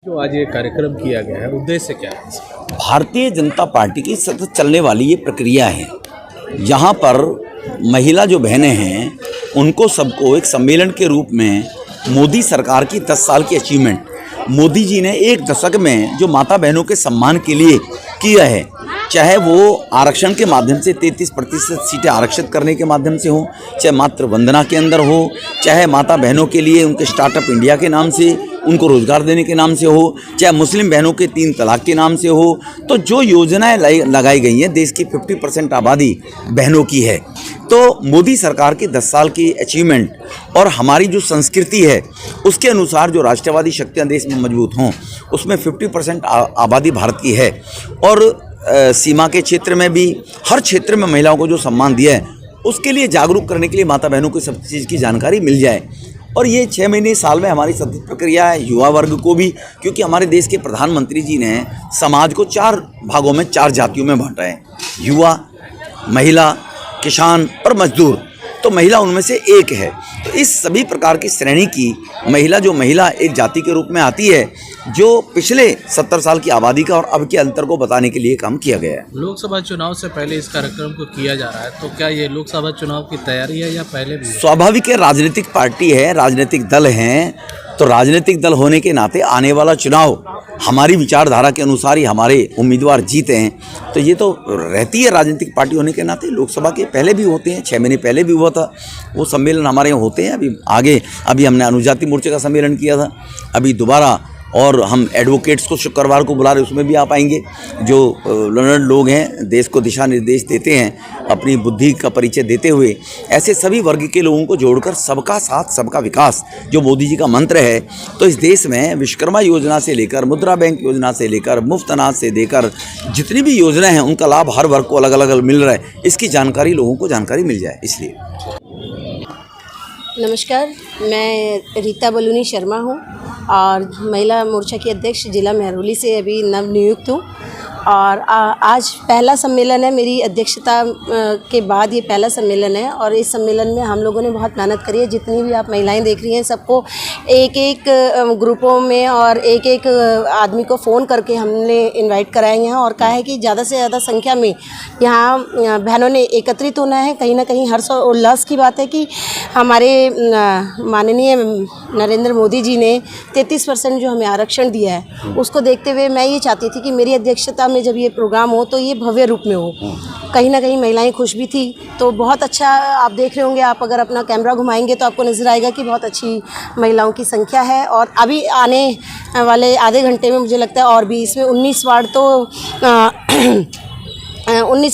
जो आज ये कार्यक्रम किया गया है, उद्देश्य क्या है इसका? भारतीय जनता पार्टी की सतत चलने वाली ये प्रक्रिया है। यहाँ पर महिला जो बहनें हैं उनको सबको एक सम्मेलन के रूप में मोदी सरकार की 10 साल की अचीवमेंट, मोदी जी ने एक दशक में जो माता बहनों के सम्मान के लिए किया है, चाहे वो आरक्षण के माध्यम से 33% सीटें आरक्षित करने के माध्यम से हो, चाहे मातृ वंदना के अंदर हो, चाहे माता बहनों के लिए उनके स्टार्टअप इंडिया के नाम से उनको रोज़गार देने के नाम से हो, चाहे मुस्लिम बहनों के 3 तलाक के नाम से हो, तो जो योजनाएं लगाई गई हैं देश की 50% आबादी बहनों की है। तो मोदी सरकार की 10 साल की अचीवमेंट और हमारी जो संस्कृति है उसके अनुसार जो राष्ट्रवादी शक्तियाँ देश में मजबूत हों, उसमें 50% आबादी भारत की है। और सीमा के क्षेत्र में भी हर क्षेत्र में महिलाओं को जो सम्मान दिया है उसके लिए जागरूक करने के लिए माता बहनों को सब चीज़ की जानकारी मिल जाए। और ये 6 महीने साल में हमारी सतत प्रक्रिया है। युवा वर्ग को भी, क्योंकि हमारे देश के प्रधानमंत्री जी ने समाज को 4 भागों में 4 जातियों में बांटा है, युवा, महिला, किसान और मजदूर। तो महिला उनमें से एक है। तो इस सभी प्रकार की श्रेणी की महिला एक जाति के रूप में आती है, जो पिछले 70 साल की आबादी का और अब के अंतर को बताने के लिए काम किया गया है। लोकसभा चुनाव से पहले इस कार्यक्रम को किया जा रहा है, तो क्या ये लोकसभा चुनाव की तैयारी है या पहले भी? स्वाभाविक है, राजनीतिक पार्टी है, राजनीतिक दल हैं, तो राजनीतिक दल होने के नाते आने वाला चुनाव हमारी विचारधारा के अनुसार ही हमारे उम्मीदवार जीते हैं। तो ये तो रहती है राजनीतिक पार्टी होने के नाते। लोकसभा के पहले भी होते हैं, 6 महीने पहले भी हुआ था, वो सम्मेलन हमारे यहाँ होते हैं। अभी हमने अनुजाति मोर्चे का सम्मेलन किया था, अभी दोबारा, और हम एडवोकेट्स को शुक्रवार को बुला रहे, उसमें भी आप आएंगे। जो लर्नड लोग हैं, देश को दिशा निर्देश देते हैं, अपनी बुद्धि का परिचय देते हुए, ऐसे सभी वर्ग के लोगों को जोड़कर सबका साथ सबका विकास जो मोदी जी का मंत्र है, तो इस देश में विश्वकर्मा योजना से लेकर मुद्रा बैंक योजना से लेकर मुफ्त अनाज से लेकर जितनी भी योजनाएं हैं उनका लाभ हर वर्ग को अलग अलग मिल रहा है। इसकी जानकारी लोगों को जानकारी मिल जाए इसलिए। नमस्कार, मैं रीता बलूनी शर्मा हूँ और महिला मोर्चा की अध्यक्ष जिला महरौली से अभी नवनियुक्त हूँ। और आज पहला सम्मेलन है, मेरी अध्यक्षता के बाद ये पहला सम्मेलन है। और इस सम्मेलन में हम लोगों ने बहुत मेहनत करी है। जितनी भी आप महिलाएं देख रही हैं, सबको एक ग्रुपों में और एक आदमी को फ़ोन करके हमने इनवाइट कराए हैं और कहा है कि ज़्यादा से ज़्यादा संख्या में यहाँ बहनों ने एकत्रित होना है। कहीं ना कहीं हर्ष और उल्लास की बात है कि हमारे माननीय नरेंद्र मोदी जी ने 33% जो हमें आरक्षण दिया है, उसको देखते हुए मैं ये चाहती थी कि मेरी अध्यक्षता में जब ये प्रोग्राम हो तो ये भव्य रूप में हो। कहीं ना कहीं महिलाएं खुश भी थी, तो बहुत अच्छा आप देख रहे होंगे। आप अगर अपना कैमरा घुमाएंगे तो आपको नज़र आएगा कि बहुत अच्छी महिलाओं की संख्या है। और अभी आने वाले आधे घंटे में मुझे लगता है और भी इसमें 19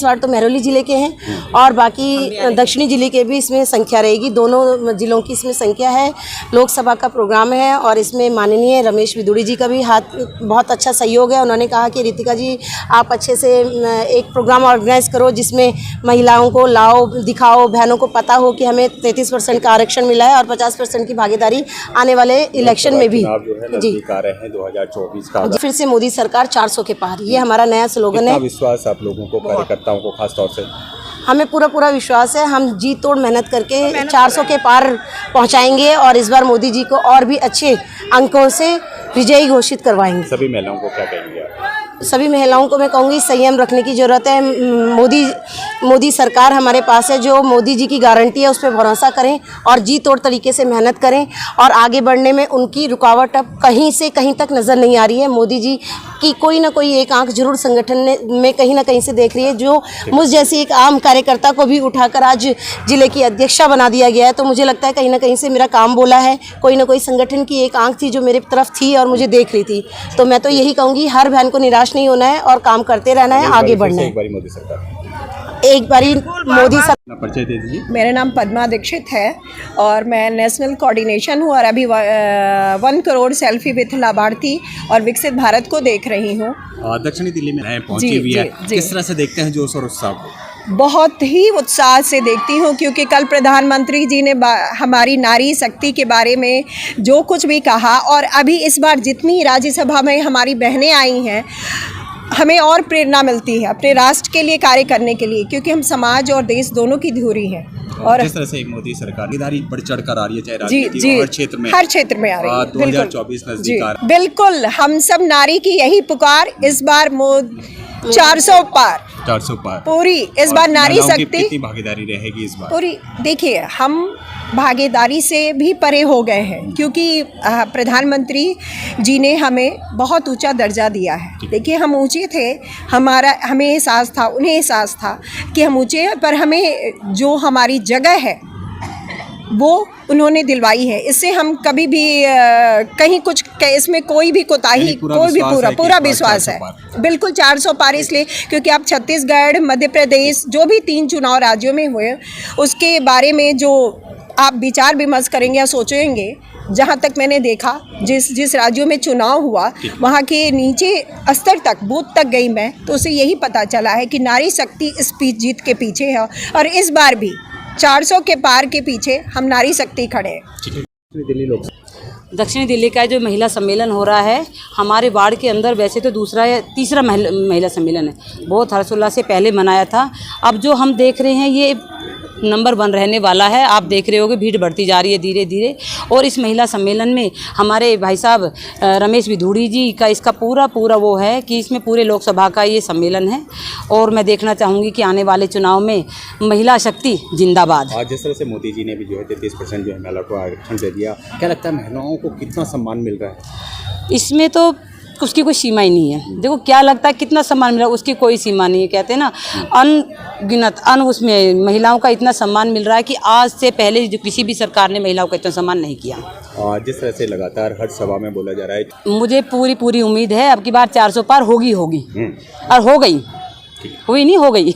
वार्ड तो महरौली ज़िले के हैं और बाकी दक्षिणी ज़िले के भी इसमें संख्या रहेगी। दोनों ज़िलों की इसमें संख्या है। लोकसभा का प्रोग्राम है और इसमें माननीय रमेश बिदुड़ी जी का भी हाथ बहुत अच्छा सहयोग है। उन्होंने कहा कि रितिका जी, आप अच्छे से एक प्रोग्राम ऑर्गेनाइज़ करो जिसमें महिलाओं को लाओ, दिखाओ, बहनों को पता हो कि हमें 33% का आरक्षण मिला है और 50% की भागीदारी आने वाले इलेक्शन में भी। जी, 2024 का फिर से मोदी सरकार 400 के पार, ये हमारा नया स्लोगन है। विश्वास आप लोगों को, कार्यकर्ताओं को खास तौर से? हमें पूरा विश्वास है, हम जी तोड़ मेहनत करके 400 के पार पहुंचाएंगे और इस बार मोदी जी को और भी अच्छे अंकों से विजयी घोषित करवाएंगे। सभी महिलाओं को क्या कहेंगे आप? सभी महिलाओं को मैं कहूँगी संयम रखने की ज़रूरत है। मोदी सरकार हमारे पास है, जो मोदी जी की गारंटी है उस पर भरोसा करें और जी तोड़ तरीके से मेहनत करें और आगे बढ़ने में उनकी रुकावट अब कहीं से कहीं तक नज़र नहीं आ रही है। मोदी जी की कोई ना कोई एक आंख जरूर संगठन में कहीं ना कहीं से देख रही है, जो मुझ जैसी एक आम कार्यकर्ता को भी उठाकर आज जिले की अध्यक्षा बना दिया गया है। तो मुझे लगता है कहीं ना कहीं से मेरा काम बोला है। कोई ना कोई संगठन की एक आंख थी जो मेरे तरफ थी और मुझे देख रही थी। तो मैं तो यही कहूँगी, हर बहन को निराश नहीं होना है और काम करते रहना है, आगे बढ़ना है। एक बारी मोदी सरकार, एक बारी मोदी सरकार। परिचय दे दीजिए। मेरा नाम पद्मा दीक्षित है और मैं नेशनल कोऑर्डिनेशन हूँ और अभी 1 करोड़ सेल्फी विथ लाभार्थी और विकसित भारत को देख रही हूँ। दक्षिणी दिल्ली में पहुंची हुई है, किस तरह से देखते हैं जोश और उत्साह को? बहुत ही उत्साह से देखती हूँ, क्योंकि कल प्रधानमंत्री जी ने हमारी नारी शक्ति के बारे में जो कुछ भी कहा और अभी इस बार जितनी राज्यसभा में हमारी बहनें आई हैं, हमें और प्रेरणा मिलती है अपने राष्ट्र के लिए कार्य करने के लिए, क्योंकि हम समाज और देश दोनों की धुरी हैं। और जिस तरह से मोदी सरकार भागीदारी बढ़ चढ़ कर आ रही है, चाहे जी राजनीति जी हर क्षेत्र में आ रही है। 2024 नजदीक आ रहा है। बिल्कुल, हम सब नारी की यही पुकार, इस बार 400 पार 400 पार पूरी, इस बार नारी महिलाओं की शक्ति कितनी भागीदारी रहेगी इस बार? पूरी। देखिए, हम भागीदारी से भी परे हो गए हैं, क्योंकि प्रधानमंत्री जी ने हमें बहुत ऊंचा दर्जा दिया है। देखिए, हम ऊंचे थे, हमें एहसास था, उन्हें एहसास था कि हम ऊंचे हैं, पर हमें जो हमारी जगह है वो उन्होंने दिलवाई है। इससे हम कभी भी कहीं कुछ इसमें कोई भी कोताही, कोई भी पूरा विश्वास है। बिल्कुल 400 पार, इसलिए क्योंकि आप छत्तीसगढ़, मध्य प्रदेश, जो भी 3 चुनाव राज्यों में हुए, उसके बारे में जो आप विचार विमर्श करेंगे या सोचेंगे, जहाँ तक मैंने देखा, जिस राज्यों में चुनाव हुआ वहाँ के नीचे स्तर तक, बूथ तक गई मैं, तो उसे यही पता चला है कि नारी शक्ति इस जीत के पीछे है। और इस बार भी 400 के पार के पीछे हम नारी शक्ति खड़े हैं। दक्षिणी दिल्ली का जो महिला सम्मेलन हो रहा है हमारे वार्ड के अंदर, वैसे तो दूसरा या तीसरा महिला सम्मेलन है, बहुत हर्षोल्लास से पहले मनाया था। अब जो हम देख रहे हैं ये नंबर 1 रहने वाला है। आप देख रहे होगे भीड़ बढ़ती जा रही है धीरे धीरे। और इस महिला सम्मेलन में हमारे भाई साहब रमेश विधूड़ी जी का इसका पूरा वो है कि इसमें पूरे लोकसभा का ये सम्मेलन है। और मैं देखना चाहूँगी कि आने वाले चुनाव में महिला शक्ति जिंदाबाद। आज जिस तरह से मोदी जी ने भी जो है 33% जो है महिला को आरक्षण दे दिया, क्या लगता है महिलाओं को कितना सम्मान मिल रहा है? इसमें तो उसकी कोई सीमा ही नहीं है। देखो, क्या लगता है कितना सम्मान मिला, उसकी कोई सीमा नहीं है। कहते हैं ना, अनगिनत उसमें महिलाओं का इतना सम्मान मिल रहा है कि आज से पहले जो किसी भी सरकार ने महिलाओं का इतना सम्मान नहीं किया। जिस तरह से लगातार हर सभा में बोला जा रहा है, मुझे पूरी उम्मीद है अब की बार 400 पार होगी और हो गई, हुई नहीं, हो गई।